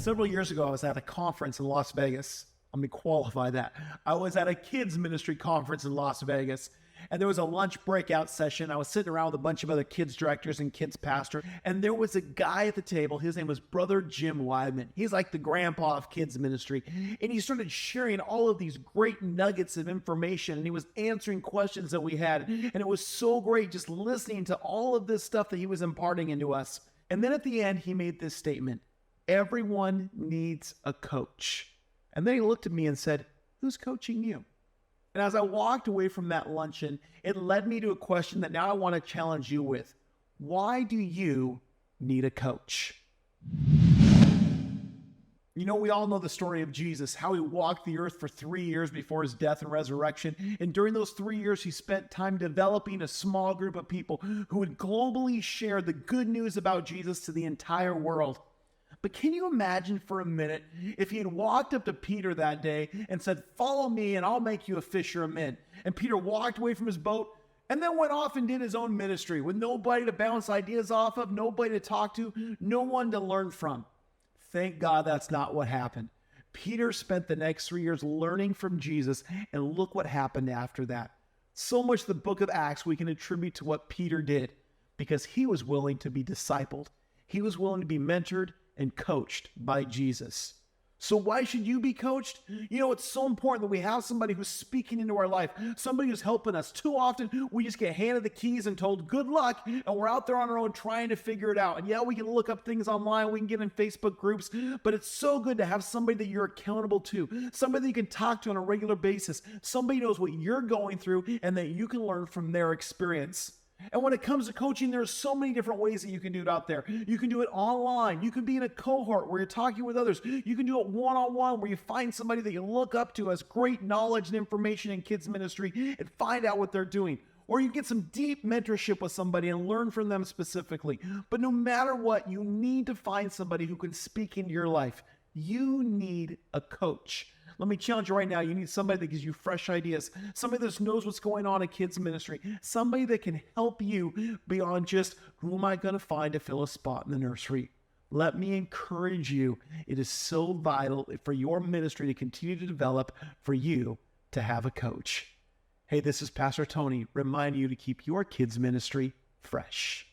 Several years ago, I was at a conference in Las Vegas. Let me qualify that. I was at a kids ministry conference in Las Vegas, and there was a lunch breakout session. I was sitting around with a bunch of other kids directors and kids pastors, and there was a guy at the table. His name was Brother Jim Weidman. He's like the grandpa of kids ministry, and he started sharing all of these great nuggets of information, and he was answering questions that we had, and it was so great just listening to all of this stuff that he was imparting into us. And then at the end, he made this statement: everyone needs a coach. And then he looked at me and said, "Who's coaching you?" And as I walked away from that luncheon, it led me to a question that now I want to challenge you with. Why do you need a coach? You know, we all know the story of Jesus, how he walked the earth for 3 years before his death and resurrection. And during those 3 years, he spent time developing a small group of people who would globally share the good news about Jesus to the entire world. But can you imagine for a minute if he had walked up to Peter that day and said, "Follow me and I'll make you a fisher of men." And Peter walked away from his boat and then went off and did his own ministry with nobody to bounce ideas off of, nobody to talk to, no one to learn from. Thank God that's not what happened. Peter spent the next 3 years learning from Jesus, and look what happened after that. So much of the book of Acts we can attribute to what Peter did because he was willing to be discipled. He was willing to be mentored and coached by Jesus. So why should you be coached? You know, it's so important that we have somebody who's speaking into our life, somebody who's helping us. Too often, we just get handed the keys and told, "Good luck," and we're out there on our own trying to figure it out. And yeah, we can look up things online, we can get in Facebook groups, but it's so good to have somebody that you're accountable to, somebody that you can talk to on a regular basis, somebody who knows what you're going through and that you can learn from their experience. And when it comes to coaching, there's so many different ways that you can do it out there. You can do it online. You can be in a cohort where you're talking with others. You can do it one-on-one where you find somebody that you look up to, has great knowledge and information in kids ministry, and find out what they're doing. Or you get some deep mentorship with somebody and learn from them specifically. But no matter what, you need to find somebody who can speak into your life. You need a coach. Let me challenge you right now. You need somebody that gives you fresh ideas, somebody that knows what's going on in kids ministry, somebody that can help you beyond just, who am I going to find to fill a spot in the nursery? Let me encourage you. It is so vital for your ministry to continue to develop, for you to have a coach. Hey, this is Pastor Tony, reminding you to keep your kids ministry fresh.